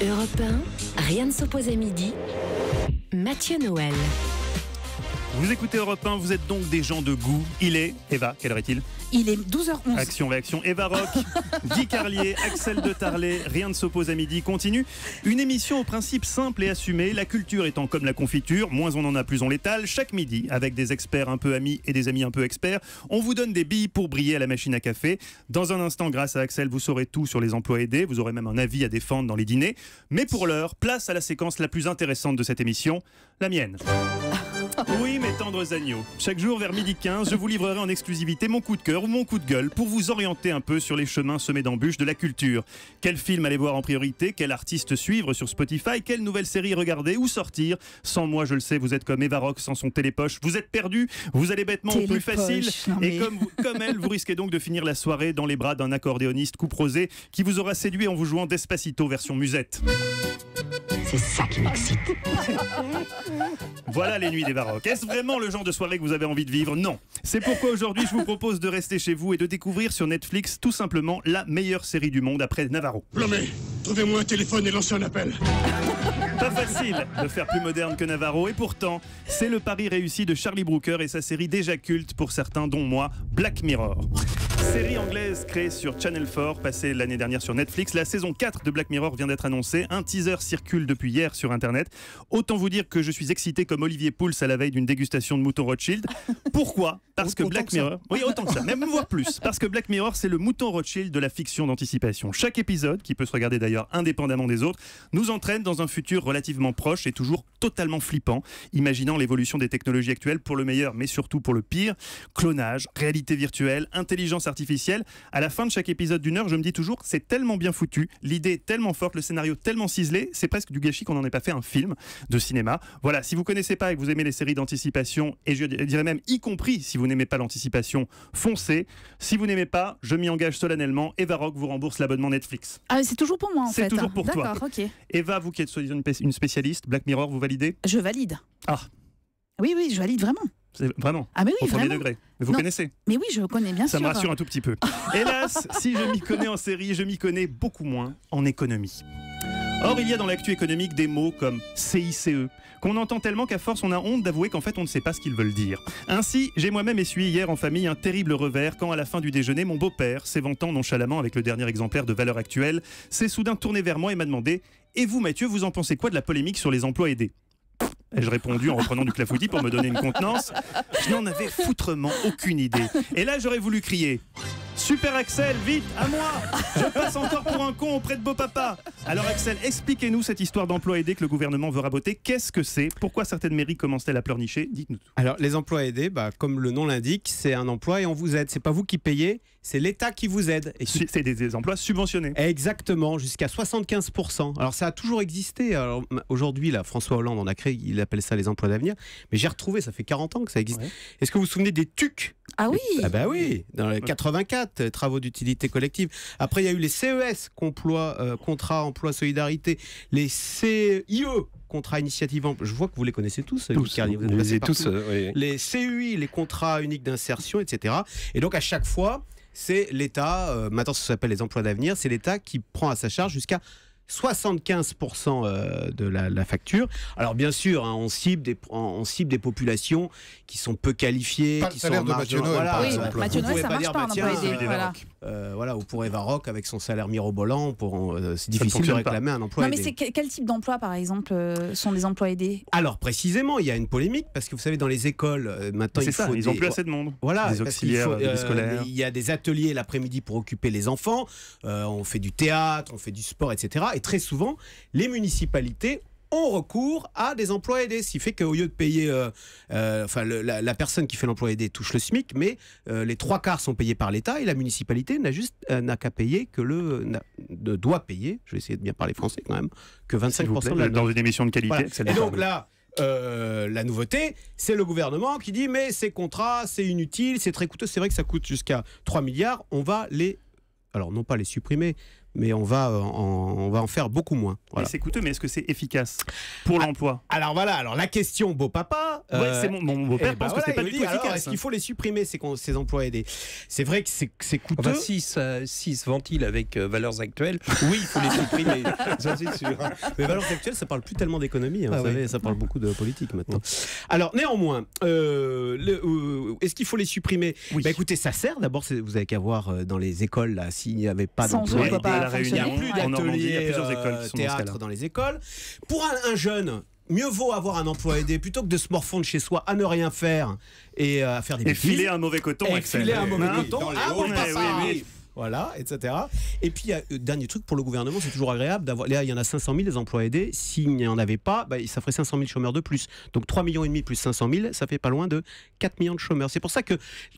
Europe 1, rien ne s'oppose à midi. Mathieu Noël. Vous écoutez Europe 1, vous êtes donc des gens de goût. Il est, Eva, quelle heure est-il? Il est 12h11. Action, réaction, Eva Rock, Guy Carlier, Axel de Tarlet, rien ne s'oppose à midi, continue. Une émission au principe simple et assumé, la culture étant comme la confiture, moins on en a plus on l'étale. Chaque midi, avec des experts un peu amis et des amis un peu experts, on vous donne des billes pour briller à la machine à café. Dans un instant, grâce à Axel, vous saurez tout sur les emplois aidés, vous aurez même un avis à défendre dans les dîners. Mais pour l'heure, place à la séquence la plus intéressante de cette émission, la mienne. Oui, mes tendres agneaux. Chaque jour vers 12h15, je vous livrerai en exclusivité mon coup de cœur ou mon coup de gueule pour vous orienter un peu sur les chemins semés d'embûches de la culture. Quel film aller voir en priorité? Quel artiste suivre sur Spotify? Quelle nouvelle série regarder ou sortir? Sans moi, je le sais, vous êtes comme Eva Rock sans son télépoche. Vous êtes perdu, vous allez bêtement au plus facile. Et comme elle, vous risquez donc de finir la soirée dans les bras d'un accordéoniste coupe rosé qui vous aura séduit en vous jouant Despacito version musette. C'est ça qui m'excite. Voilà les nuits des Baroques. Est-ce vraiment le genre de soirée que vous avez envie de vivre? Non. C'est pourquoi aujourd'hui je vous propose de rester chez vous et de découvrir sur Netflix tout simplement la meilleure série du monde après Navarro. Blomé, trouvez-moi un téléphone et lancez un appel. Pas facile de faire plus moderne que Navarro et pourtant c'est le pari réussi de Charlie Brooker et sa série déjà culte pour certains dont moi, Black Mirror. Série anglaise créée sur Channel 4, passée l'année dernière sur Netflix. La saison 4 de Black Mirror vient d'être annoncée. Un teaser circule depuis hier sur Internet. Autant vous dire que je suis excité comme Olivier Pouls à la veille d'une dégustation de mouton Rothschild. Pourquoi? Parce que Black Mirror... Oui, autant que ça, même voire plus. Parce que Black Mirror, c'est le mouton Rothschild de la fiction d'anticipation. Chaque épisode, qui peut se regarder d'ailleurs indépendamment des autres, nous entraîne dans un futur relativement proche et toujours totalement flippant, imaginant l'évolution des technologies actuelles pour le meilleur, mais surtout pour le pire. Clonage, réalité virtuelle, intelligence artificielle. À la fin de chaque épisode d'1 heure, je me dis toujours, c'est tellement bien foutu, l'idée est tellement forte, le scénario tellement ciselé, c'est presque du gâchis qu'on n'en ait pas fait un film de cinéma. Voilà, si vous connaissez pas et que vous aimez les séries d'anticipation, et je dirais même y compris si vous n'aimez pas l'anticipation, foncez. Si vous n'aimez pas, je m'y engage solennellement, Eva Rock vous rembourse l'abonnement Netflix. Ah, c'est toujours pour moi en fait. C'est toujours pour toi. D'accord, ok. Eva, vous qui êtes soi-disant une spécialiste, Black Mirror, vous validez? Je valide. Ah, Oui, je valide vraiment. c'est vraiment Ah mais oui, au premier vraiment. degré. Mais vous Non. connaissez? Mais oui, je connais bien Ça sûr. me rassure un tout petit peu. Hélas, si je m'y connais en série, je m'y connais beaucoup moins en économie. Or, il y a dans l'actu économique des mots comme CICE, qu'on entend tellement qu'à force on a honte d'avouer qu'en fait on ne sait pas ce qu'ils veulent dire. Ainsi, j'ai moi-même essuyé hier en famille un terrible revers quand à la fin du déjeuner, mon beau-père, s'éventant nonchalamment avec le dernier exemplaire de Valeurs Actuelles, s'est soudain tourné vers moi et m'a demandé « Et vous Mathieu, vous en pensez quoi de la polémique sur les emplois aidés ?» Ai-je répondu en reprenant du clafoutis pour me donner une contenance. Je n'en avais foutrement aucune idée. Et là, j'aurais voulu crier « Super Axel, vite, à moi! Je passe encore pour un con auprès de beau papa !» Alors Axel, expliquez-nous cette histoire d'emploi aidé que le gouvernement veut raboter. Qu'est-ce que c'est? Pourquoi certaines mairies commencent-elles à pleurnicher? Dites-nous tout. Alors, les emplois aidés, comme le nom l'indique, c'est un emploi et on vous aide. C'est pas vous qui payez, c'est l'État qui vous aide. Et qui... C'est des emplois subventionnés. Exactement, jusqu'à 75%. Alors, ça a toujours existé. Alors, aujourd'hui, là, François Hollande en a créé, il appelle ça les emplois d'avenir. Mais j'ai retrouvé, ça fait 40 ans que ça existe. Ouais. Est-ce que vous vous souvenez des TUC? Ah oui. Ah bah oui, dans les 84, travaux d'utilité collective. Après, il y a eu les CES, contrat emploi solidarité, les CIE, contrat initiative emploi. Je vois que vous les connaissez tous. Vous les tous, oui. Les CUI, les contrats uniques d'insertion, etc. Et donc à chaque fois, c'est l'État, maintenant ça s'appelle les emplois d'avenir, c'est l'État qui prend à sa charge jusqu'à 75% de la facture. Alors bien sûr, hein, on cible des populations qui sont peu qualifiées, pas qui le sont salaire en de marge Mathieu Noël, voilà, par Oui, exemple. Mathieu Noël, ça marche pas en emploi aidé. Voilà, ou pour Eva Rock avec son salaire mirobolant, c'est difficile de réclamer un emploi aidé. aidé. Non mais quel type d'emploi par exemple sont des emplois aidés? Alors précisément, il y a une polémique parce que vous savez dans les écoles maintenant il faut ils n'ont plus assez de monde. Voilà, des auxiliaires, des scolaires. Il y a des ateliers l'après-midi pour occuper les enfants. On fait du théâtre, on fait du sport, etc. Et très souvent, les municipalités ont recours à des emplois aidés, ce qui fait qu'au lieu de payer, la personne qui fait l'emploi aidé touche le SMIC, mais les 3/4 sont payés par l'État et la municipalité n'a qu'à payer ne doit payer, je vais essayer de bien parler français quand même, que 25% de la dans une émission de qualité. Voilà. Et donc là, la nouveauté, c'est le gouvernement qui dit mais ces contrats, c'est inutile, c'est très coûteux, c'est vrai que ça coûte jusqu'à 3 milliards, on va les... Alors non pas les supprimer, mais on va en faire beaucoup moins. Voilà. C'est coûteux, mais est-ce que c'est efficace pour l'emploi? Alors voilà, alors la question beau papa. C'est mon beau-père pense que c'est pas du tout efficace. Est-ce qu'il faut les supprimer ces emplois aidés? C'est vrai que c'est coûteux. Enfin, si se ventilent avec valeurs actuelles, oui, il faut les supprimer. Ça c'est sûr. Mais valeurs actuelles, ça parle plus tellement d'économie. Vous savez, ça parle beaucoup de politique maintenant. Alors néanmoins, est-ce qu'il faut les supprimer? Oui. Écoutez, ça sert. D'abord, vous avez qu'à voir dans les écoles là, s'il n'y avait pas Sans d'emplois eux, on peut aidés. pas à la Réunion, Il n'y a plus en Normandie, il y a d'ateliers plusieurs écoles qui sont dans ce théâtre cas-là. dans les écoles. Pour un jeune, mieux vaut avoir un emploi aidé plutôt que de se morfondre chez soi à ne rien faire et à faire des Et bêtises. filer un mauvais coton, Et Axel. filer un mauvais Hein coton. Dans les Ah, hauts, bon, papa. oui. Voilà, etc. Et puis, dernier truc pour le gouvernement, c'est toujours agréable d'avoir. Là, il y en a 500 000 des emplois aidés. S'il n'y en avait pas, ça ferait 500 000 chômeurs de plus. Donc 3,5 millions plus 500 000, ça fait pas loin de 4 millions de chômeurs. C'est pour ça que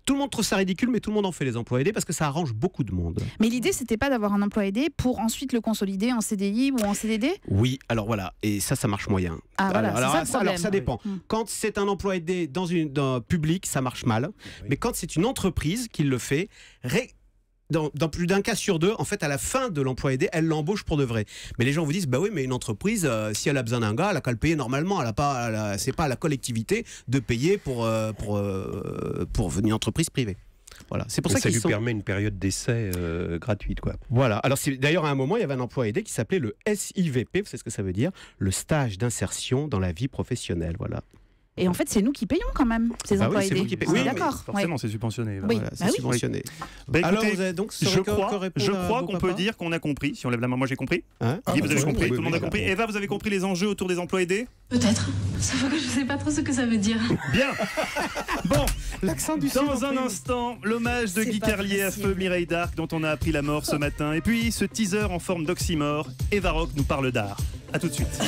tout le monde trouve ça ridicule, mais tout le monde en fait les emplois aidés parce que ça arrange beaucoup de monde. Mais l'idée, c'était pas d'avoir un emploi aidé pour ensuite le consolider en CDI ou en CDD? Oui, alors voilà, et ça marche moyen. Ah voilà, c'est ça le problème. alors ça dépend. Oui. Quand c'est un emploi aidé dans un public, ça marche mal. Oui. Mais quand c'est une entreprise qui le fait, dans plus d'un cas sur deux, en fait, à la fin de l'emploi aidé, elle l'embauche pour de vrai. Mais les gens vous disent, bah oui, mais une entreprise, si elle a besoin d'un gars, elle n'a qu'à le payer normalement. C'est pas à la collectivité de payer pour une entreprise privée. Voilà. C'est pour ça ça qu'ils lui permet une période d'essai gratuite, quoi. Voilà. Alors d'ailleurs à un moment, il y avait un emploi aidé qui s'appelait le SIVP. Vous savez ce que ça veut dire? Le stage d'insertion dans la vie professionnelle. Voilà. Et en fait, c'est nous qui payons quand même ces Bah oui, emplois c'est aidés. vous qui payez. On est Oui, mais d'accord. Forcément, c'est subventionné. Oui. Voilà, c'est Bah oui. subventionné. Écoutez, Alors vous avez donc je crois qu'on peut dire qu'on a compris. Si on lève la main, moi j'ai compris. Hein? Guy, vous avez compris, oui, tout le monde a oui, compris. oui. Eva, vous avez compris les enjeux autour des emplois aidés? Peut-être. Sauf que je sais pas trop ce que ça veut dire. Bien. Bon, L'accent du dans un instant, l'hommage de C'est Guy pas Carlier à facile. feu Mireille d'Arc, dont on a appris la mort ce matin. Et puis ce teaser en forme d'oxymore, Eva Rock nous parle d'art. A tout de suite.